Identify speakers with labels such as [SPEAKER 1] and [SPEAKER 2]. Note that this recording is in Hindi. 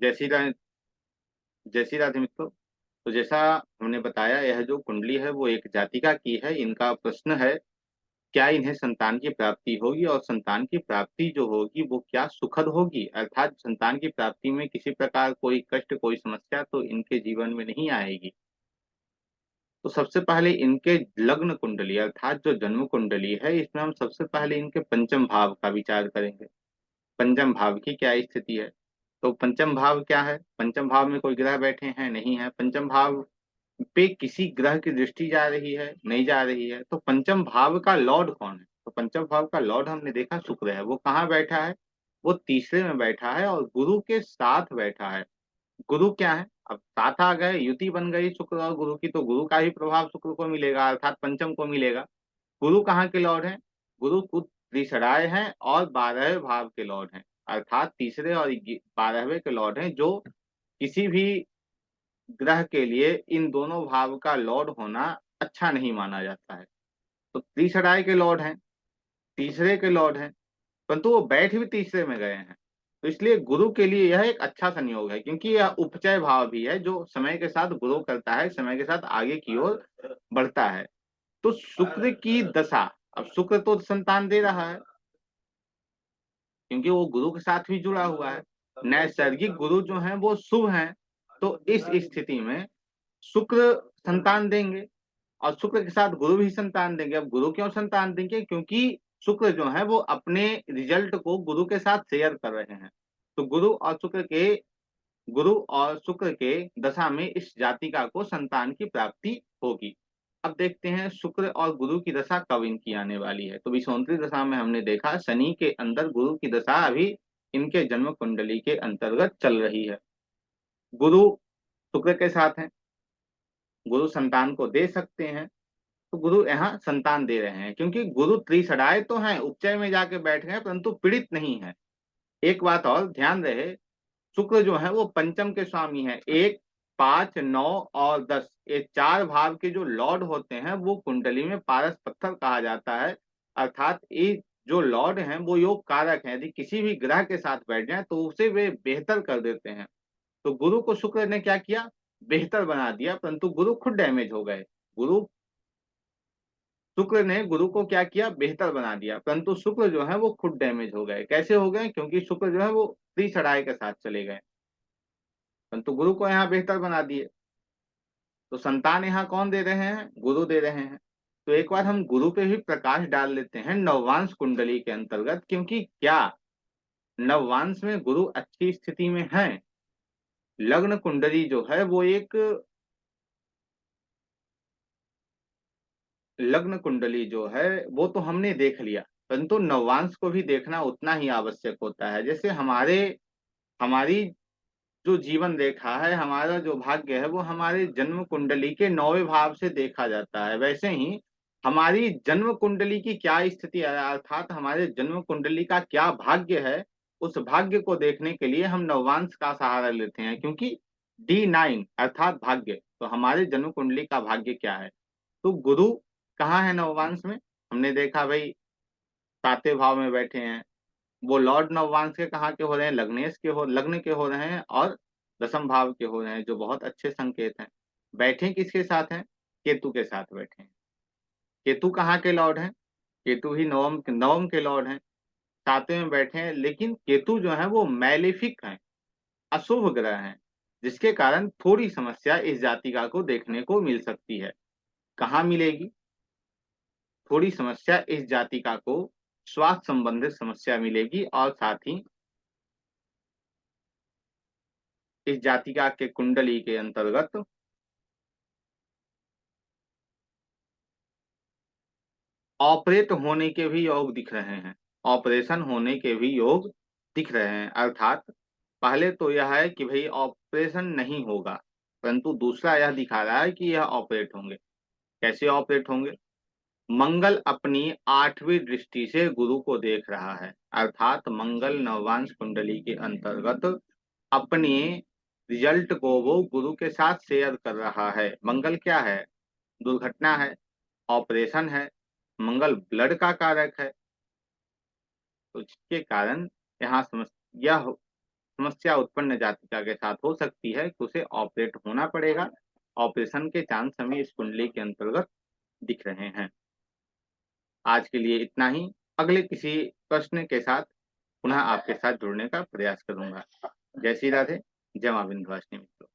[SPEAKER 1] जय श्री रा जय श्री राधे मित्रों। तो जैसा हमने बताया, यह जो कुंडली है वो एक जातिका की है। इनका प्रश्न है, क्या इन्हें संतान की प्राप्ति होगी और संतान की प्राप्ति जो होगी वो क्या सुखद होगी, अर्थात संतान की प्राप्ति में किसी प्रकार कोई कष्ट, कोई समस्या तो इनके जीवन में नहीं आएगी। तो सबसे पहले इनके लग्न कुंडली अर्थात जो जन्म कुंडली है, इसमें हम सबसे पहले इनके पंचम भाव का विचार करेंगे। पंचम भाव की क्या स्थिति है। तो पंचम भाव क्या है? पंचम भाव में कोई ग्रह बैठे हैं? नहीं है। पंचम भाव पे किसी ग्रह की दृष्टि जा रही है? नहीं जा रही है। तो पंचम भाव का लॉर्ड कौन है? तो पंचम भाव का लॉर्ड हमने देखा शुक्र है। वो कहाँ बैठा है? वो तीसरे में बैठा है और गुरु के साथ बैठा है। गुरु क्या है? अब साथ आ गए, युति बन गई शुक्र और गुरु की, तो गुरु का ही प्रभाव शुक्र को मिलेगा अर्थात पंचम को मिलेगा। गुरु कहाँ के लॉर्ड हैं? गुरु खुद त्रिसराय हैं और 12वें भाव के लॉर्ड हैं, अर्थात तीसरे और 12वें के लॉर्ड हैं, जो किसी भी ग्रह के लिए इन दोनों भाव का लॉर्ड होना अच्छा नहीं माना जाता है। तो त्रिसराय के लॉर्ड हैं, तीसरे के लॉर्ड हैं, परंतु वो बैठ भी तीसरे में गए हैं। तो इसलिए गुरु के लिए यह एक अच्छा संयोग है, क्योंकि यह उपचय भाव भी है जो समय के साथ ग्रो करता है, समय के साथ आगे की ओर बढ़ता है। तो शुक्र की दशा, अब शुक्र तो संतान दे रहा है क्योंकि वो गुरु के साथ भी जुड़ा हुआ है। नैसर्गिक गुरु जो हैं वो शुभ हैं। तो इस स्थिति में शुक्र संतान देंगे और शुक्र के साथ गुरु भी संतान देंगे। अब गुरु क्यों संतान देंगे? क्योंकि शुक्र जो है वो अपने रिजल्ट को गुरु के साथ शेयर कर रहे हैं। तो गुरु और शुक्र के दशा में इस जातिका को संतान की प्राप्ति होगी। अब देखते हैं शुक्र और गुरु की दशा कब इनकी आने वाली है। तो विषोत्तरी दशा में हमने देखा शनि के अंदर गुरु की दशा अभी इनके जन्म कुंडली के अंतर्गत चल रही है। गुरु शुक्र के साथ है, गुरु संतान को दे सकते हैं। तो गुरु यहाँ संतान दे रहे हैं क्योंकि गुरु त्रिसराय तो हैं, उपचय में जाके बैठ गए, परंतु पीड़ित नहीं है। एक बात और ध्यान रहे, शुक्र जो है वो पंचम के स्वामी है। 1, 5, 9 और 10, ये 4 भाव के जो लॉर्ड होते हैं वो कुंडली में पारस पत्थर कहा जाता है। अर्थात ये जो लॉर्ड हैं वो योग कारक हैं, यदि किसी भी ग्रह के साथ बैठ जाए तो उसे वे बेहतर कर देते हैं। तो गुरु को शुक्र ने क्या किया? बेहतर बना दिया, परंतु गुरु खुद डैमेज हो गए। गुरु शुक्र ने गुरु को क्या किया? बेहतर बना दिया, परंतु शुक्र जो है वो खुद डैमेज हो गए। कैसे हो गए? क्योंकि शुक्र जो है वो त्रिसराय के साथ चले गए, परंतु गुरु को यहाँ बेहतर बना दिए। तो संतान यहाँ कौन दे रहे हैं? गुरु दे रहे हैं। तो एक बार हम गुरु पे भी प्रकाश डाल लेते हैं नववांश कुंडली के अंतर्गत, क्योंकि क्या नववांश में गुरु अच्छी स्थिति में है? लग्न कुंडली जो है वो एक लग्न कुंडली जो है वो तो हमने देख लिया, परंतु नववांश को भी देखना उतना ही आवश्यक होता है। जैसे हमारी जो जीवन रेखा है, हमारा जो भाग्य है, वो हमारे जन्म कुंडली के 9वें भाव से देखा जाता है। वैसे ही हमारी जन्म कुंडली की क्या स्थिति है, अर्थात हमारे जन्म कुंडली का क्या भाग्य है, उस भाग्य को देखने के लिए हम नववांश का सहारा लेते हैं। क्योंकि D9 अर्थात भाग्य, तो हमारे जन्म कुंडली का भाग्य क्या है? तो गुरु कहाँ है नववांश में? हमने देखा भाई 7वें भाव में बैठे हैं। वो लॉर्ड नववांश के कहाँ के हो रहे हैं? लग्न के हो रहे हैं और दशम भाव के हो रहे हैं, जो बहुत अच्छे संकेत हैं। बैठे किसके साथ हैं? केतु के साथ बैठे हैं। केतु कहाँ के लॉर्ड हैं? केतु ही नवम के लॉर्ड हैं। 7वें में बैठे हैं, लेकिन केतु जो है वो मैलेफिक हैं, अशुभ ग्रह हैं, जिसके कारण थोड़ी समस्या इस जातिका को देखने को मिल सकती है। कहाँ मिलेगी? थोड़ी समस्या इस जातिका को स्वास्थ्य संबंधित समस्या मिलेगी, और साथ ही इस जातिका के कुंडली के अंतर्गत ऑपरेट होने के भी योग दिख रहे हैं। ऑपरेशन होने के भी योग दिख रहे हैं, अर्थात पहले तो यह है कि भाई ऑपरेशन नहीं होगा, परंतु दूसरा यह दिखा रहा है कि यह ऑपरेट होंगे। कैसे ऑपरेट होंगे? मंगल अपनी 8वीं दृष्टि से गुरु को देख रहा है, अर्थात मंगल नववांश कुंडली के अंतर्गत अपने रिजल्ट को वो गुरु के साथ शेयर कर रहा है। मंगल क्या है? दुर्घटना है, ऑपरेशन है। मंगल ब्लड का कारक है, तो जिसके कारण यहाँ समस्या समस्या उत्पन्न जातिका के साथ हो सकती है तो उसे ऑपरेट होना पड़ेगा। ऑपरेशन के चांस हमें इस कुंडली के अंतर्गत दिख रहे हैं। आज के लिए इतना ही। अगले किसी प्रश्न के साथ पुनः आपके साथ जुड़ने का प्रयास करूंगा। जय श्री राधे। जय मां विंध्यवासिनी मित्रों।